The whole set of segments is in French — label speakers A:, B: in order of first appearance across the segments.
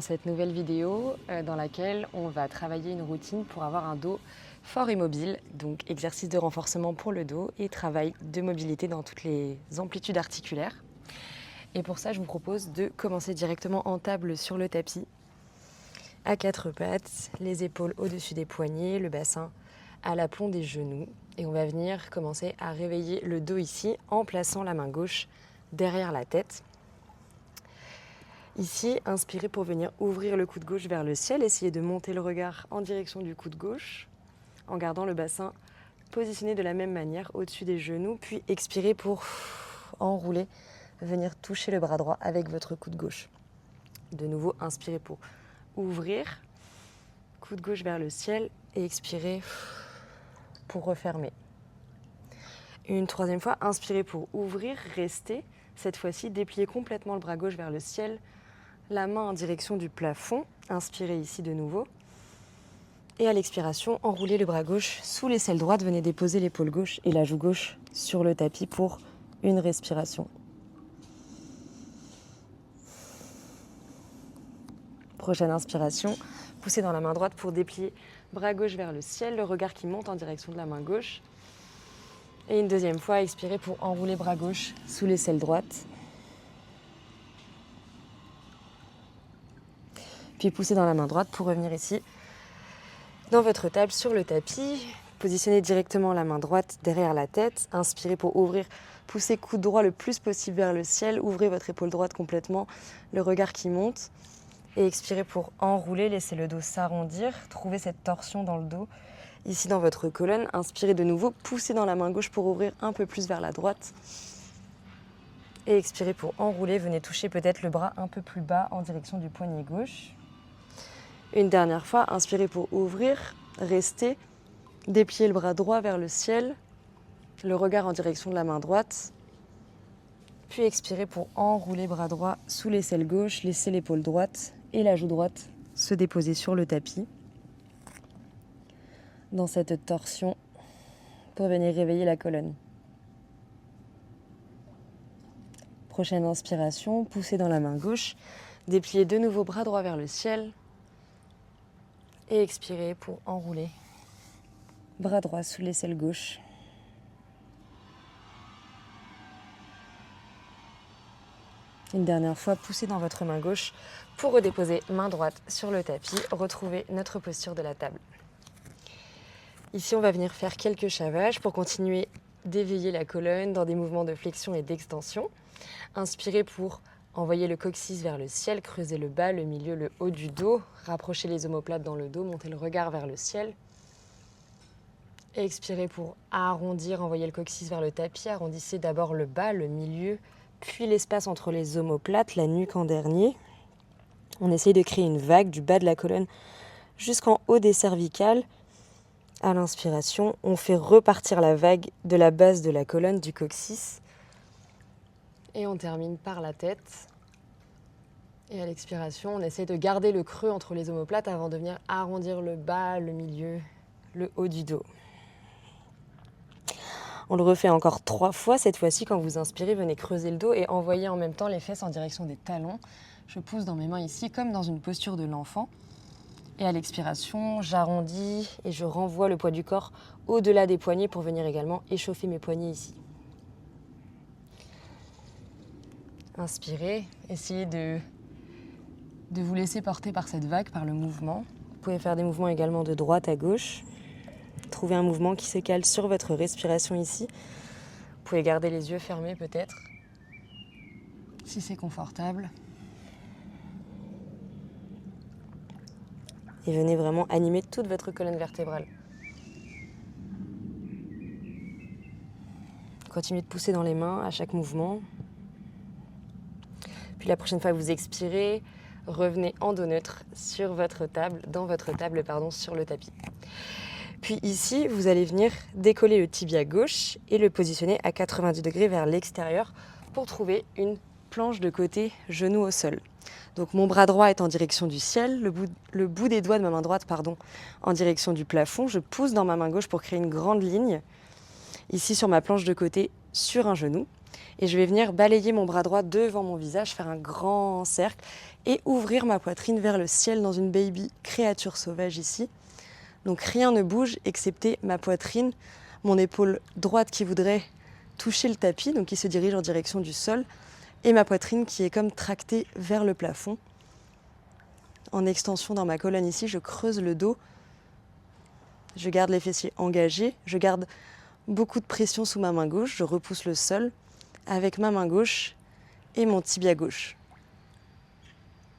A: cette nouvelle vidéo dans laquelle on va travailler une routine pour avoir un dos fort et mobile, donc exercice de renforcement pour le dos et travail de mobilité dans toutes les amplitudes articulaires. Et pour ça, je vous propose de commencer directement en table sur le tapis, à quatre pattes, les épaules au-dessus des poignets, le bassin à l'aplomb des genoux. Et on va venir commencer à réveiller le dos ici en plaçant la main gauche derrière la tête. Ici, inspirez pour venir ouvrir le coude gauche vers le ciel. Essayez de monter le regard en direction du coude gauche en gardant le bassin positionné de la même manière au-dessus des genoux. Puis expirez pour enrouler, venir toucher le bras droit avec votre coude gauche. De nouveau, inspirez pour ouvrir, coude gauche vers le ciel et expirez pour refermer. Une troisième fois, inspirez pour ouvrir, restez. Cette fois-ci, dépliez complètement le bras gauche vers le ciel, la main en direction du plafond. Inspirez ici de nouveau. Et à l'expiration, enroulez le bras gauche sous l'aisselle droite. Venez déposer l'épaule gauche et la joue gauche sur le tapis pour une respiration. Prochaine inspiration, poussez dans la main droite pour déplier bras gauche vers le ciel, le regard qui monte en direction de la main gauche. Et une deuxième fois, expirez pour enrouler bras gauche sous l'aisselle droite. Puis poussez dans la main droite pour revenir ici dans votre table sur le tapis. Positionnez directement la main droite derrière la tête. Inspirez pour ouvrir, poussez coude droit le plus possible vers le ciel. Ouvrez votre épaule droite complètement, le regard qui monte. Et expirez pour enrouler, laissez le dos s'arrondir. Trouvez cette torsion dans le dos. Ici dans votre colonne, inspirez de nouveau, poussez dans la main gauche pour ouvrir un peu plus vers la droite. Et expirez pour enrouler, venez toucher peut-être le bras un peu plus bas en direction du poignet gauche. Une dernière fois, inspirez pour ouvrir, restez, dépliez le bras droit vers le ciel, le regard en direction de la main droite. Puis expirez pour enrouler bras droit sous l'aisselle gauche, laissez l'épaule droite et la joue droite se déposer sur le tapis. Dans cette torsion pour venir réveiller la colonne. Prochaine inspiration, poussez dans la main gauche, dépliez de nouveau bras droit vers le ciel et expirez pour enrouler bras droit sous l'aisselle gauche. Une dernière fois, poussez dans votre main gauche pour redéposer main droite sur le tapis, retrouver notre posture de la table. Ici, on va venir faire quelques chavages pour continuer d'éveiller la colonne dans des mouvements de flexion et d'extension. Inspirez pour envoyer le coccyx vers le ciel, creuser le bas, le milieu, le haut du dos, rapprocher les omoplates dans le dos, monter le regard vers le ciel. Et expirez pour arrondir, envoyer le coccyx vers le tapis. Arrondissez d'abord le bas, le milieu, puis l'espace entre les omoplates, la nuque en dernier. On essaye de créer une vague du bas de la colonne jusqu'en haut des cervicales. À l'inspiration, on fait repartir la vague de la base de la colonne du coccyx. Et on termine par la tête. Et à l'expiration, on essaie de garder le creux entre les omoplates avant de venir arrondir le bas, le milieu, le haut du dos. On le refait encore 3 fois. Cette fois-ci, quand vous inspirez, venez creuser le dos et envoyer en même temps les fesses en direction des talons. Je pousse dans mes mains ici comme dans une posture de l'enfant. Et à l'expiration, j'arrondis et je renvoie le poids du corps au-delà des poignets pour venir également échauffer mes poignets ici. Inspirez, essayez de vous laisser porter par cette vague, par le mouvement. Vous pouvez faire des mouvements également de droite à gauche. Trouvez un mouvement qui se cale sur votre respiration ici. Vous pouvez garder les yeux fermés peut-être, si c'est confortable. Et venez vraiment animer toute votre colonne vertébrale. Continuez de pousser dans les mains à chaque mouvement. Puis la prochaine fois que vous expirez, revenez en dos neutre sur votre table, sur le tapis. Puis ici, vous allez venir décoller le tibia gauche et le positionner à 90 degrés vers l'extérieur pour trouver une planche de côté, genou au sol. Donc mon bras droit est en direction du ciel, le bout des doigts de ma main droite en direction du plafond. Je pousse dans ma main gauche pour créer une grande ligne, ici sur ma planche de côté, sur un genou. Et je vais venir balayer mon bras droit devant mon visage, faire un grand cercle et ouvrir ma poitrine vers le ciel dans une baby créature sauvage ici. Donc rien ne bouge excepté ma poitrine, mon épaule droite qui voudrait toucher le tapis, donc qui se dirige en direction du sol, et ma poitrine qui est comme tractée vers le plafond. En extension dans ma colonne ici, je creuse le dos, je garde les fessiers engagés, je garde beaucoup de pression sous ma main gauche, je repousse le sol avec ma main gauche et mon tibia gauche.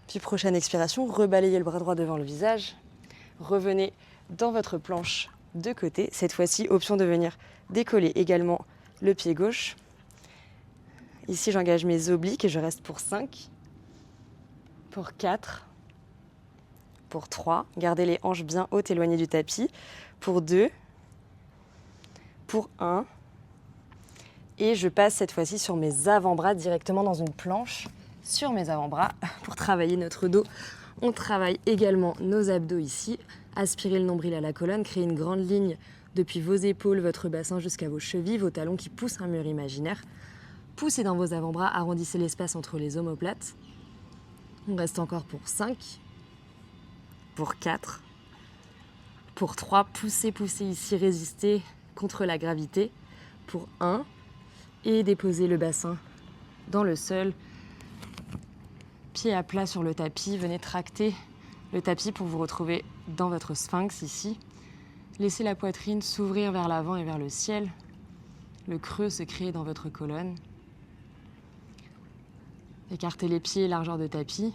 A: Puis prochaine expiration, rebalayez le bras droit devant le visage, revenez dans votre planche de côté, cette fois-ci option de venir décoller également le pied gauche. Ici j'engage mes obliques et je reste pour 5, pour 4, pour 3, gardez les hanches bien hautes éloignées du tapis, pour 2, pour 1, et je passe cette fois-ci sur mes avant-bras directement dans une planche sur mes avant-bras pour travailler notre dos. On travaille également nos abdos ici, aspirez le nombril à la colonne, créez une grande ligne depuis vos épaules, votre bassin jusqu'à vos chevilles, vos talons qui poussent un mur imaginaire. Poussez dans vos avant-bras, arrondissez l'espace entre les omoplates. On reste encore pour 5, pour 4, pour 3, poussez, poussez ici, résistez contre la gravité, pour 1, et déposez le bassin dans le sol, pied à plat sur le tapis, venez tracter le tapis pour vous retrouver dans votre sphinx ici. Laissez la poitrine s'ouvrir vers l'avant et vers le ciel, le creux se crée dans votre colonne. Écartez les pieds, largeur de tapis.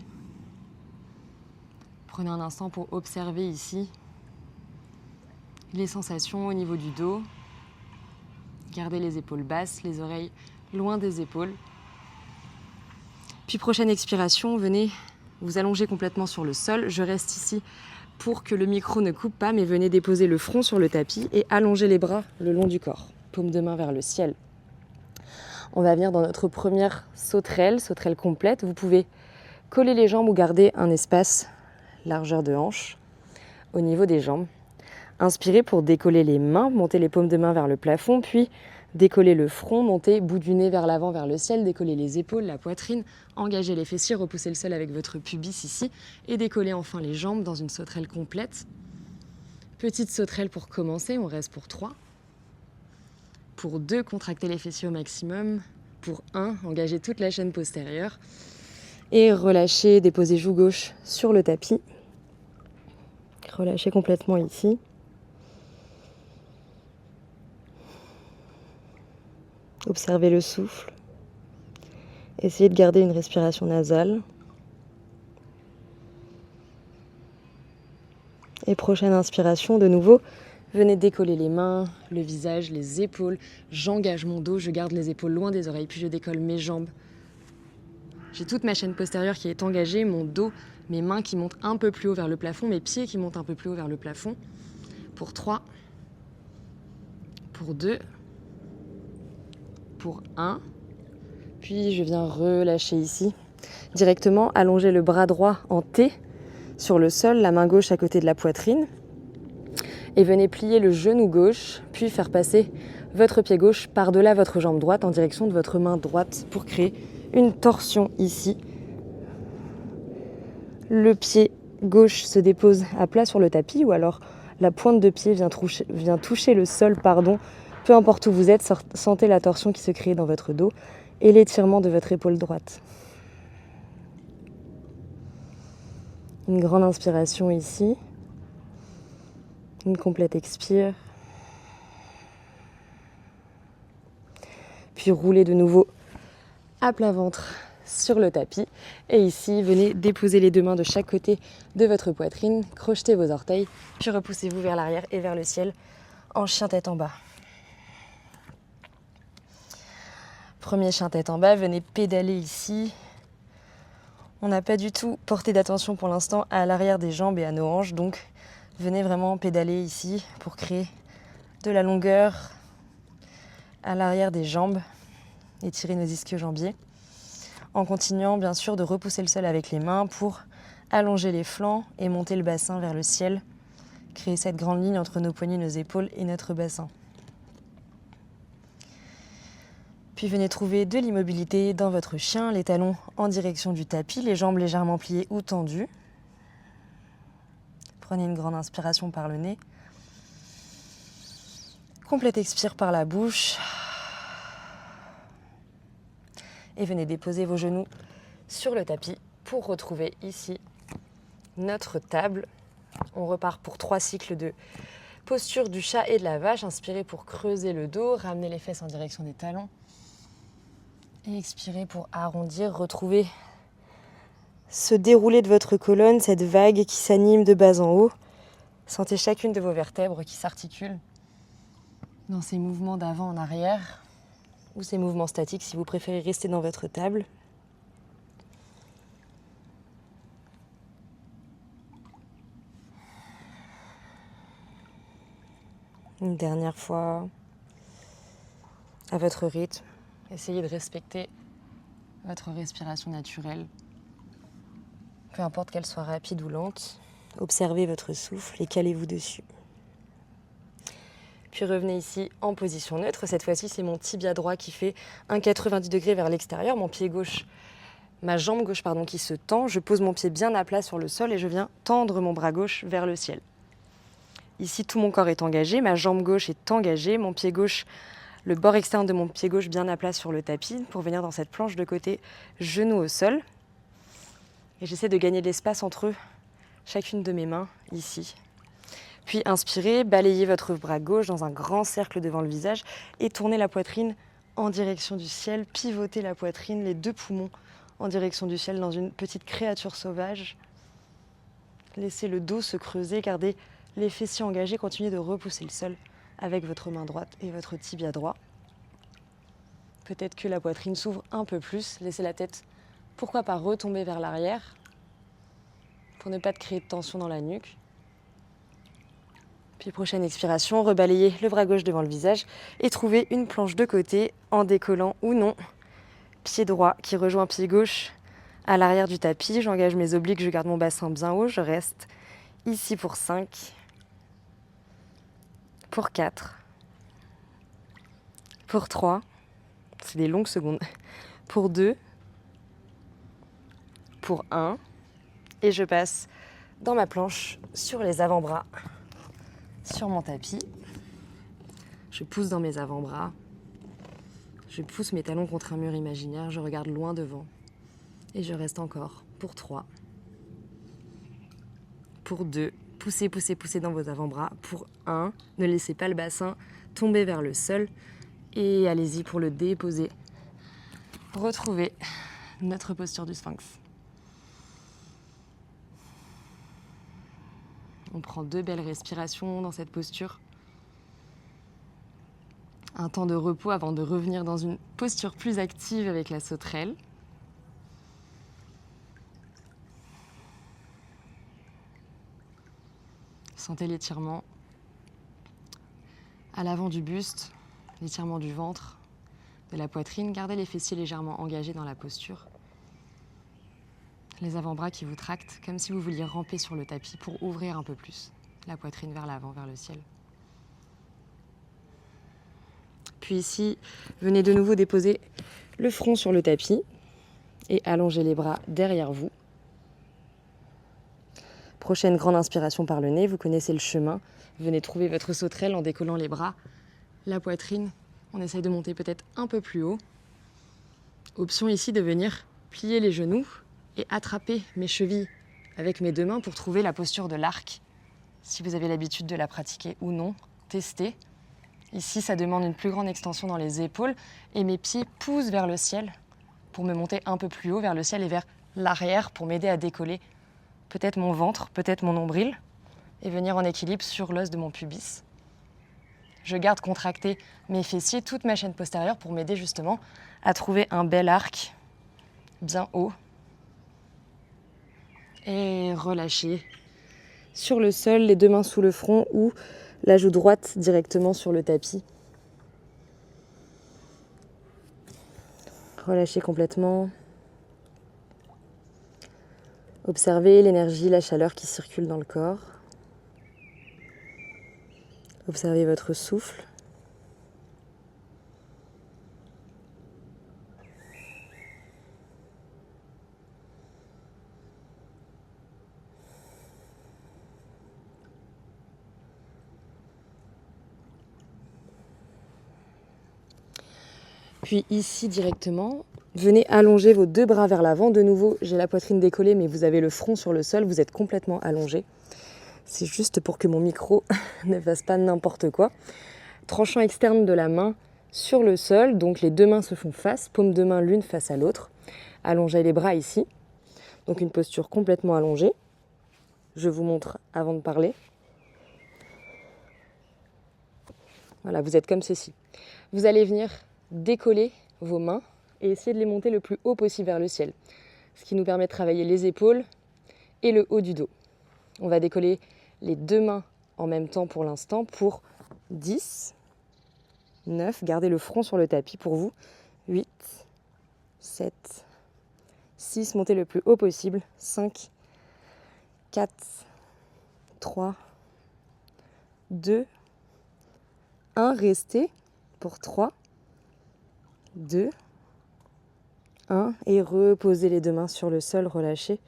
A: Prenez un instant pour observer ici les sensations au niveau du dos. Gardez les épaules basses, les oreilles loin des épaules. Puis prochaine expiration, venez vous allonger complètement sur le sol. Je reste ici pour que le micro ne coupe pas, mais venez déposer le front sur le tapis et allonger les bras le long du corps. Paume de main vers le ciel. On va venir dans notre première sauterelle complète. Vous pouvez coller les jambes ou garder un espace largeur de hanche au niveau des jambes. Inspirez pour décoller les mains, monter les paumes de main vers le plafond, puis décoller le front, monter bout du nez vers l'avant, vers le ciel, décoller les épaules, la poitrine, engager les fessiers, repousser le sol avec votre pubis ici et décoller enfin les jambes dans une sauterelle complète. Petite sauterelle pour commencer, on reste pour 3. Pour 2, contractez les fessiers au maximum. Pour 1, engagez toute la chaîne postérieure. Et relâchez, déposez joue gauche sur le tapis. Relâchez complètement ici. Observez le souffle. Essayez de garder une respiration nasale. Et prochaine inspiration, de nouveau, venez décoller les mains, le visage, les épaules. J'engage mon dos, je garde les épaules loin des oreilles, puis je décolle mes jambes. J'ai toute ma chaîne postérieure qui est engagée, mon dos, mes mains qui montent un peu plus haut vers le plafond, mes pieds qui montent un peu plus haut vers le plafond. Pour 3, pour 2, pour 1. Puis je viens relâcher ici. Directement, allonger le bras droit en T sur le sol, la main gauche à côté de la poitrine. Et venez plier le genou gauche, puis faire passer votre pied gauche par-delà votre jambe droite en direction de votre main droite pour créer une torsion ici. Le pied gauche se dépose à plat sur le tapis ou alors la pointe de pied vient toucher le sol, peu importe où vous êtes, sentez la torsion qui se crée dans votre dos et l'étirement de votre épaule droite. Une grande inspiration ici. Une complète expire. Puis roulez de nouveau à plat ventre sur le tapis. Et ici, venez déposer les deux mains de chaque côté de votre poitrine, crochetez vos orteils, puis repoussez-vous vers l'arrière et vers le ciel en chien tête en bas. Premier chien tête en bas, venez pédaler ici. On n'a pas du tout porté d'attention pour l'instant à l'arrière des jambes et à nos hanches, donc venez vraiment pédaler ici pour créer de la longueur à l'arrière des jambes, étirer nos ischio-jambiers, en continuant bien sûr de repousser le sol avec les mains pour allonger les flancs et monter le bassin vers le ciel, créer cette grande ligne entre nos poignets, nos épaules et notre bassin. Puis venez trouver de l'immobilité dans votre chien, les talons en direction du tapis, les jambes légèrement pliées ou tendues. Prenez une grande inspiration par le nez. Complète expire par la bouche. Et venez déposer vos genoux sur le tapis pour retrouver ici notre table. On repart pour 3 cycles de posture du chat et de la vache. Inspirez pour creuser le dos, ramener les fesses en direction des talons. Et expirez pour arrondir, retrouver ce déroulé de votre colonne, cette vague qui s'anime de bas en haut. Sentez chacune de vos vertèbres qui s'articulent dans ces mouvements d'avant en arrière ou ces mouvements statiques si vous préférez rester dans votre table. Une dernière fois, à votre rythme, essayez de respecter votre respiration naturelle, peu importe qu'elle soit rapide ou lente. Observez votre souffle et calez-vous dessus. Puis revenez ici en position neutre. Cette fois-ci, c'est mon tibia droit qui fait un 90 degrés vers l'extérieur, mon pied gauche, ma jambe gauche qui se tend. Je pose mon pied bien à plat sur le sol et je viens tendre mon bras gauche vers le ciel. Ici, tout mon corps est engagé, ma jambe gauche est engagée, mon pied gauche, le bord externe de mon pied gauche bien à plat sur le tapis pour venir dans cette planche de côté, genou au sol. Et j'essaie de gagner de l'espace entre chacune de mes mains, ici. Puis inspirez, balayez votre bras gauche dans un grand cercle devant le visage et tournez la poitrine en direction du ciel, pivotez la poitrine, les 2 poumons en direction du ciel dans une petite créature sauvage. Laissez le dos se creuser, gardez les fessiers engagés, continuez de repousser le sol avec votre main droite et votre tibia droit. Peut-être que la poitrine s'ouvre un peu plus, laissez la tête, pourquoi pas retomber vers l'arrière pour ne pas créer de tension dans la nuque. Puis prochaine expiration, rebalayez le bras gauche devant le visage et trouvez une planche de côté en décollant ou non. Pied droit qui rejoint pied gauche à l'arrière du tapis. J'engage mes obliques, je garde mon bassin bien haut. Je reste ici pour 5, pour 4, pour 3, c'est des longues secondes, pour 2, pour 1. Et je passe dans ma planche sur les avant-bras. Sur mon tapis, je pousse dans mes avant-bras, je pousse mes talons contre un mur imaginaire, je regarde loin devant et je reste encore pour 3, pour 2, poussez, poussez, poussez dans vos avant-bras, pour 1, ne laissez pas le bassin tomber vers le sol et allez-y pour le déposer. Retrouvez notre posture du sphinx. On prend 2 belles respirations dans cette posture. Un temps de repos avant de revenir dans une posture plus active avec la sauterelle. Sentez l'étirement à l'avant du buste, l'étirement du ventre, de la poitrine. Gardez les fessiers légèrement engagés dans la posture. Les avant-bras qui vous tractent, comme si vous vouliez ramper sur le tapis pour ouvrir un peu plus la poitrine vers l'avant, vers le ciel. Puis ici, venez de nouveau déposer le front sur le tapis et allongez les bras derrière vous. Prochaine grande inspiration par le nez, vous connaissez le chemin. Venez trouver votre sauterelle en décollant les bras, la poitrine. On essaye de monter peut-être un peu plus haut. Option ici de venir plier les genoux et attraper mes chevilles avec mes 2 mains pour trouver la posture de l'arc. Si vous avez l'habitude de la pratiquer ou non, testez. Ici, ça demande une plus grande extension dans les épaules et mes pieds poussent vers le ciel pour me monter un peu plus haut vers le ciel et vers l'arrière pour m'aider à décoller peut-être mon ventre, peut-être mon nombril et venir en équilibre sur l'os de mon pubis. Je garde contracté mes fessiers, toute ma chaîne postérieure pour m'aider justement à trouver un bel arc bien haut. Et relâchez sur le sol, les 2 mains sous le front ou la joue droite directement sur le tapis. Relâchez complètement. Observez l'énergie, la chaleur qui circule dans le corps. Observez votre souffle. Puis ici directement, venez allonger vos 2 bras vers l'avant. De nouveau, j'ai la poitrine décollée, mais vous avez le front sur le sol, vous êtes complètement allongé. C'est juste pour que mon micro ne fasse pas n'importe quoi. Tranchant externe de la main sur le sol, donc les 2 mains se font face, paume de main l'une face à l'autre. Allongez les bras ici, donc une posture complètement allongée. Je vous montre avant de parler. Voilà, vous êtes comme ceci. Vous allez venir décoller vos mains et essayer de les monter le plus haut possible vers le ciel, ce qui nous permet de travailler les épaules et le haut du dos. On va décoller les 2 mains en même temps pour l'instant pour 10, 9, gardez le front sur le tapis pour vous, 8, 7, 6, montez le plus haut possible, 5, 4, 3, 2, 1, restez pour 3, 2, 1 et reposez les 2 mains sur le sol, relâchez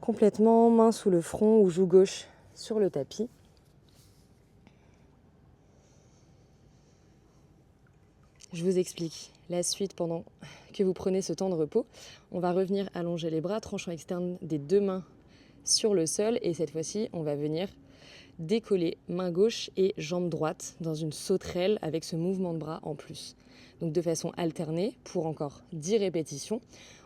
A: complètement, main sous le front ou joue gauche sur le tapis. Je vous explique la suite pendant que vous prenez ce temps de repos. On va revenir allonger les bras, tranchant externe des 2 mains sur le sol et cette fois-ci, on va venir décoller main gauche et jambe droite dans une sauterelle avec ce mouvement de bras en plus. Donc de façon alternée pour encore 10 répétitions.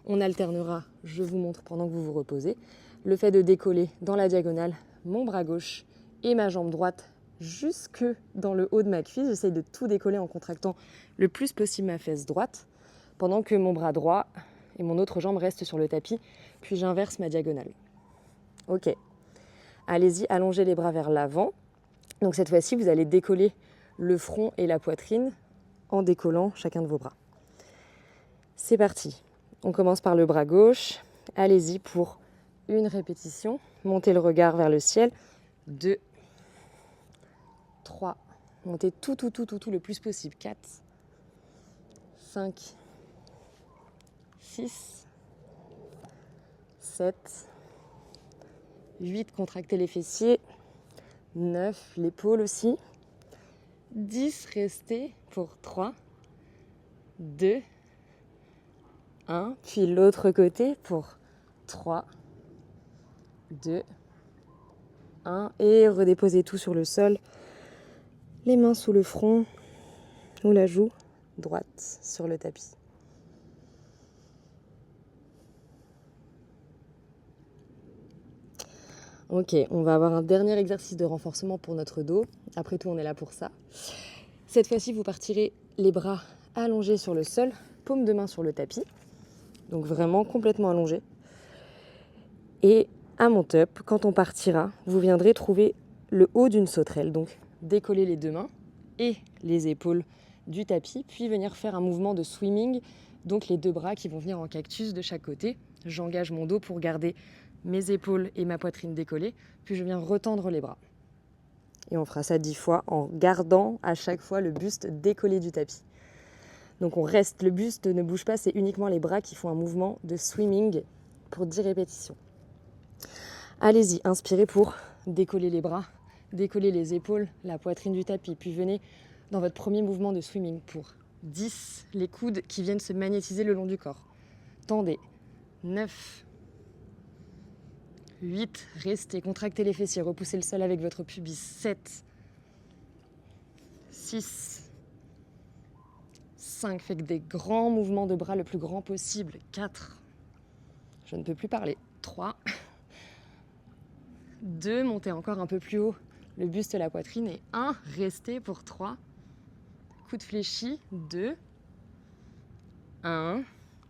A: On alternera, je vous montre pendant que vous vous reposez, le fait de décoller dans la diagonale mon bras gauche et ma jambe droite jusque dans le haut de ma cuisse. J'essaye de tout décoller en contractant le plus possible ma fesse droite pendant que mon bras droit et mon autre jambe restent sur le tapis, puis j'inverse ma diagonale. Ok. Allez-y, allongez les bras vers l'avant. Donc cette fois-ci, vous allez décoller le front et la poitrine en décollant chacun de vos bras. C'est parti. On commence par le bras gauche. Allez-y pour une répétition. Montez le regard vers le ciel. 2, 3. Montez tout le plus possible. 4, 5, 6, 7, 8, contractez les fessiers, 9, l'épaule aussi, 10, restez pour 3, 2, 1, puis l'autre côté pour 3, 2, 1, et redéposez tout sur le sol, les mains sous le front ou la joue droite sur le tapis. Ok, on va avoir un dernier exercice de renforcement pour notre dos. Après tout, on est là pour ça. Cette fois-ci, vous partirez les bras allongés sur le sol, paume de main sur le tapis. Donc vraiment complètement allongés. Et à mon top, quand on partira, vous viendrez trouver le haut d'une sauterelle. Donc décoller les 2 mains et les épaules du tapis, puis venir faire un mouvement de swimming. Donc les 2 bras qui vont venir en cactus de chaque côté. J'engage mon dos pour garder mes épaules et ma poitrine décollées, puis je viens retendre les bras. Et on fera ça 10 fois en gardant à chaque fois le buste décollé du tapis. Donc on reste, le buste ne bouge pas, c'est uniquement les bras qui font un mouvement de swimming pour 10 répétitions. Allez-y, inspirez pour décoller les bras, décoller les épaules, la poitrine du tapis, puis venez dans votre premier mouvement de swimming pour 10, les coudes qui viennent se magnétiser le long du corps. Tendez, 9, 8, restez, contractez les fessiers, repoussez le sol avec votre pubis. 7, 6, 5, faites des grands mouvements de bras le plus grand possible. 4, je ne peux plus parler. 3, 2, montez encore un peu plus haut le buste, la poitrine. Et 1, restez pour 3, coude fléchi. 2, 1,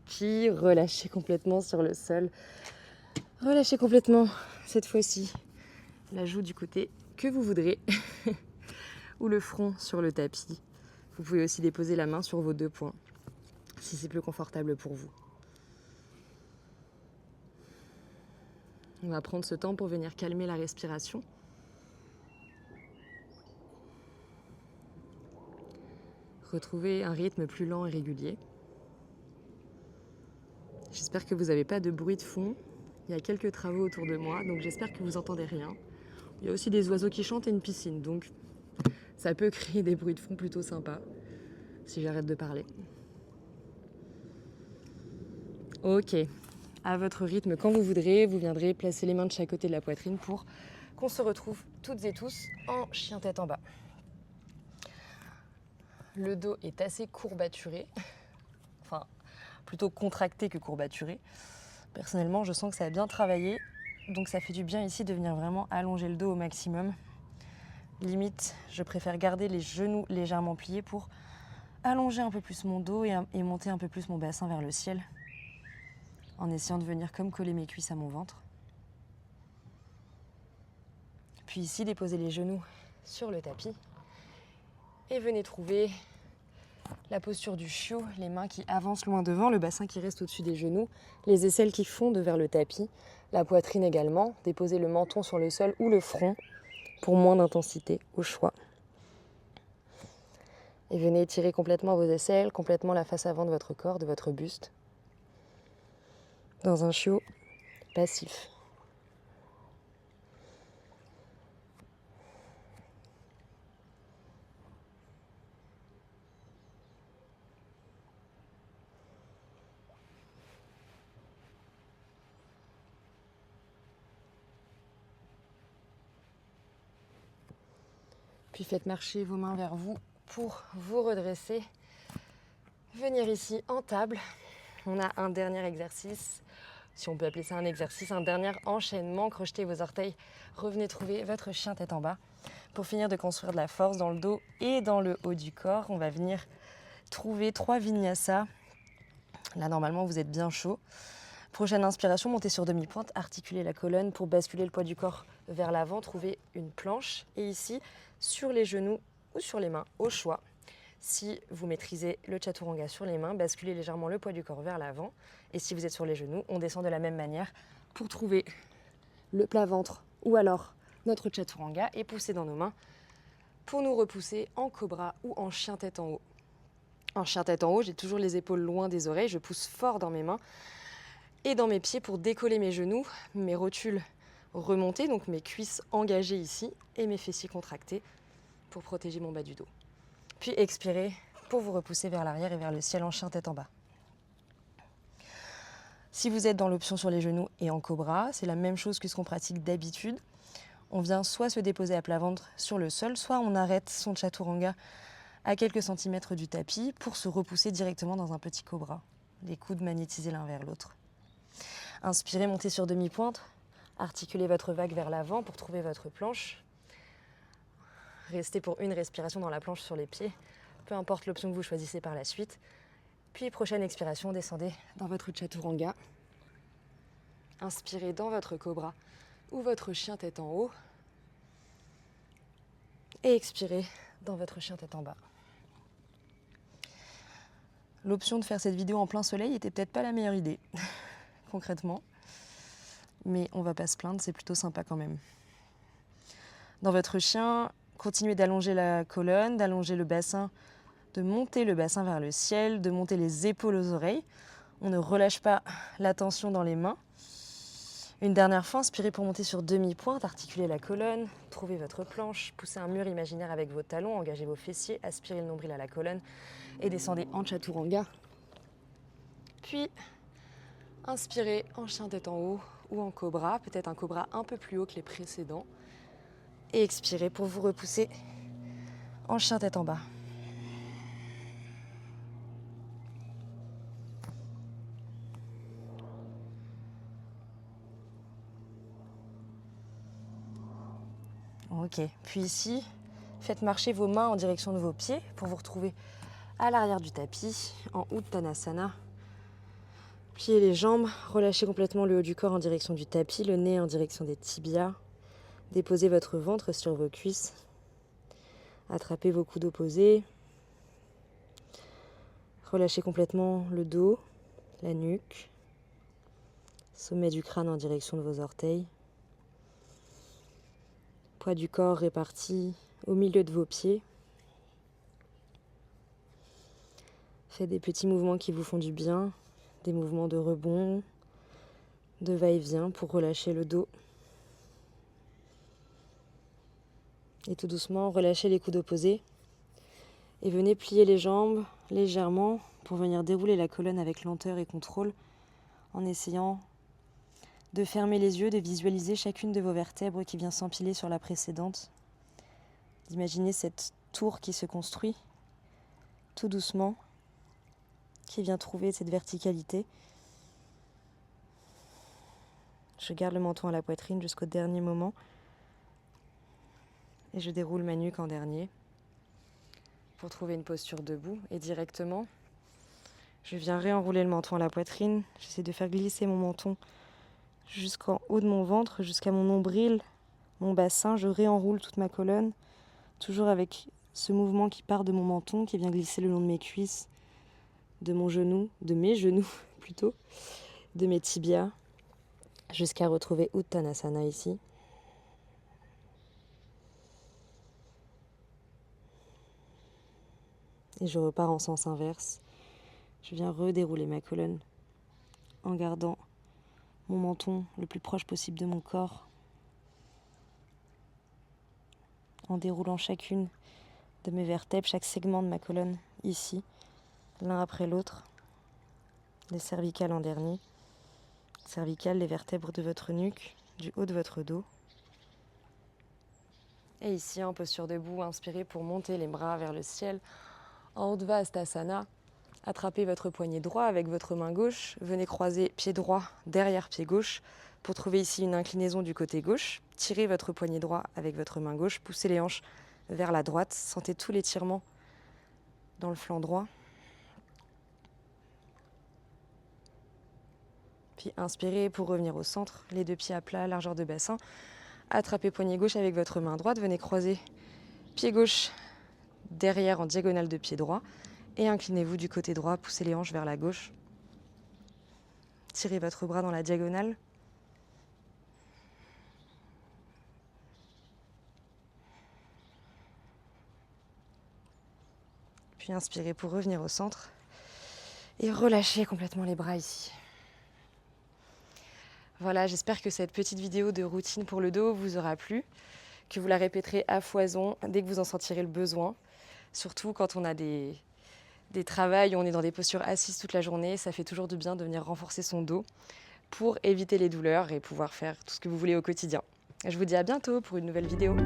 A: puis relâchez complètement sur le sol. Relâchez complètement, cette fois-ci, la joue du côté que vous voudrez, ou le front sur le tapis. Vous pouvez aussi déposer la main sur vos 2 poings, si c'est plus confortable pour vous. On va prendre ce temps pour venir calmer la respiration. Retrouver un rythme plus lent et régulier. J'espère que vous n'avez pas de bruit de fond. Il y a quelques travaux autour de moi, donc j'espère que vous entendez rien. Il y a aussi des oiseaux qui chantent et une piscine, donc ça peut créer des bruits de fond plutôt sympas si j'arrête de parler. Ok, à votre rythme, quand vous voudrez, vous viendrez placer les mains de chaque côté de la poitrine pour qu'on se retrouve toutes et tous en chien tête en bas. Le dos est assez courbaturé, enfin plutôt contracté que courbaturé. Personnellement, je sens que ça a bien travaillé, donc ça fait du bien ici de venir vraiment allonger le dos au maximum. Limite, je préfère garder les genoux légèrement pliés pour allonger un peu plus mon dos et monter un peu plus mon bassin vers le ciel, en essayant de venir comme coller mes cuisses à mon ventre. Puis ici, déposez les genoux sur le tapis et venez trouver la posture du chiot, les mains qui avancent loin devant, le bassin qui reste au-dessus des genoux, les aisselles qui fondent vers le tapis, la poitrine également. Déposez le menton sur le sol ou le front pour moins d'intensité, au choix. Et venez étirer complètement vos aisselles, complètement la face avant de votre corps, de votre buste, dans un chiot passif. Puis faites marcher vos mains vers vous pour vous redresser. Venir ici en table. On a un dernier exercice, si on peut appeler ça un exercice, un dernier enchaînement. Crochetez vos orteils, revenez trouver votre chien tête en bas. Pour finir de construire de la force dans le dos et dans le haut du corps, on va venir trouver 3 vinyasas. Là, normalement, vous êtes bien chaud. Prochaine inspiration, montez sur demi-pointe, articulez la colonne pour basculer le poids du corps vers l'avant, trouvez une planche. Et ici, sur les genoux ou sur les mains, au choix. Si vous maîtrisez le chaturanga sur les mains, basculez légèrement le poids du corps vers l'avant. Et si vous êtes sur les genoux, on descend de la même manière pour trouver le plat ventre ou alors notre chaturanga et pousser dans nos mains pour nous repousser en cobra ou en chien tête en haut. En chien tête en haut, j'ai toujours les épaules loin des oreilles, je pousse fort dans mes mains et dans mes pieds pour décoller mes genoux, mes rotules remontées, donc mes cuisses engagées ici et mes fessiers contractés pour protéger mon bas du dos. Puis expirez pour vous repousser vers l'arrière et vers le ciel en chien tête en bas. Si vous êtes dans l'option sur les genoux et en cobra, c'est la même chose que ce qu'on pratique d'habitude. On vient soit se déposer à plat ventre sur le sol, soit on arrête son chaturanga à quelques centimètres du tapis pour se repousser directement dans un petit cobra. Les coudes magnétisés l'un vers l'autre. Inspirez, montez sur demi-pointe, articulez votre vague vers l'avant pour trouver votre planche. Restez pour une respiration dans la planche sur les pieds, peu importe l'option que vous choisissez par la suite. Puis prochaine expiration, descendez dans votre chaturanga. Inspirez dans votre cobra ou votre chien tête en haut. Et expirez dans votre chien tête en bas. L'option de faire cette vidéo en plein soleil était peut-être pas la meilleure idée, concrètement. Mais on va pas se plaindre, c'est plutôt sympa quand même. Dans votre chien, continuez d'allonger la colonne, d'allonger le bassin, de monter le bassin vers le ciel, de monter les épaules aux oreilles. On ne relâche pas la tension dans les mains. Une dernière fois, inspirez pour monter sur demi-pointe, articulez la colonne, trouvez votre planche, poussez un mur imaginaire avec vos talons, engagez vos fessiers, aspirez le nombril à la colonne et descendez en chaturanga. Puis, inspirez en chien tête en haut ou en cobra, peut-être un cobra un peu plus haut que les précédents. Et expirez pour vous repousser en chien tête en bas. Ok, puis ici, faites marcher vos mains en direction de vos pieds pour vous retrouver à l'arrière du tapis, en Uttanasana. Pliez les jambes, relâchez complètement le haut du corps en direction du tapis, le nez en direction des tibias. Déposez votre ventre sur vos cuisses. Attrapez vos coudes opposés. Relâchez complètement le dos, la nuque, sommet du crâne en direction de vos orteils. Poids du corps réparti au milieu de vos pieds. Faites des petits mouvements qui vous font du bien, des mouvements de rebond, de va-et-vient pour relâcher le dos. Et tout doucement, relâchez les coudes opposés et venez plier les jambes légèrement pour venir dérouler la colonne avec lenteur et contrôle en essayant de fermer les yeux, de visualiser chacune de vos vertèbres qui vient s'empiler sur la précédente, d'imaginer cette tour qui se construit tout doucement, qui vient trouver cette verticalité. Je garde le menton à la poitrine jusqu'au dernier moment et je déroule ma nuque en dernier pour trouver une posture debout et directement, je viens réenrouler le menton à la poitrine. J'essaie de faire glisser mon menton jusqu'en haut de mon ventre, jusqu'à mon nombril, mon bassin. Je réenroule toute ma colonne, toujours avec ce mouvement qui part de mon menton, qui vient glisser le long de mes cuisses, de mon genou, de mes genoux plutôt, de mes tibias, jusqu'à retrouver Uttanasana ici. Et je repars en sens inverse. Je viens redérouler ma colonne en gardant mon menton le plus proche possible de mon corps, en déroulant chacune de mes vertèbres, chaque segment de ma colonne, ici, l'un après l'autre. Les cervicales en dernier. Cervicales, les vertèbres de votre nuque, du haut de votre dos. Et ici, en posture debout, inspirez pour monter les bras vers le ciel. En Uttanasana, attrapez votre poignet droit avec votre main gauche. Venez croiser pied droit derrière pied gauche pour trouver ici une inclinaison du côté gauche. Tirez votre poignet droit avec votre main gauche. Poussez les hanches vers la droite. Sentez tout l'étirement dans le flanc droit. Puis inspirez pour revenir au centre. Les deux pieds à plat, largeur de bassin. Attrapez poignet gauche avec votre main droite. Venez croiser pied gauche derrière en diagonale de pied droit. Et inclinez-vous du côté droit, poussez les hanches vers la gauche. Tirez votre bras dans la diagonale. Puis inspirez pour revenir au centre. Et relâchez complètement les bras ici. Voilà, j'espère que cette petite vidéo de routine pour le dos vous aura plu, que vous la répéterez à foison dès que vous en sentirez le besoin. Surtout quand on a des travails où on est dans des postures assises toute la journée, ça fait toujours du bien de venir renforcer son dos pour éviter les douleurs et pouvoir faire tout ce que vous voulez au quotidien. Je vous dis à bientôt pour une nouvelle vidéo.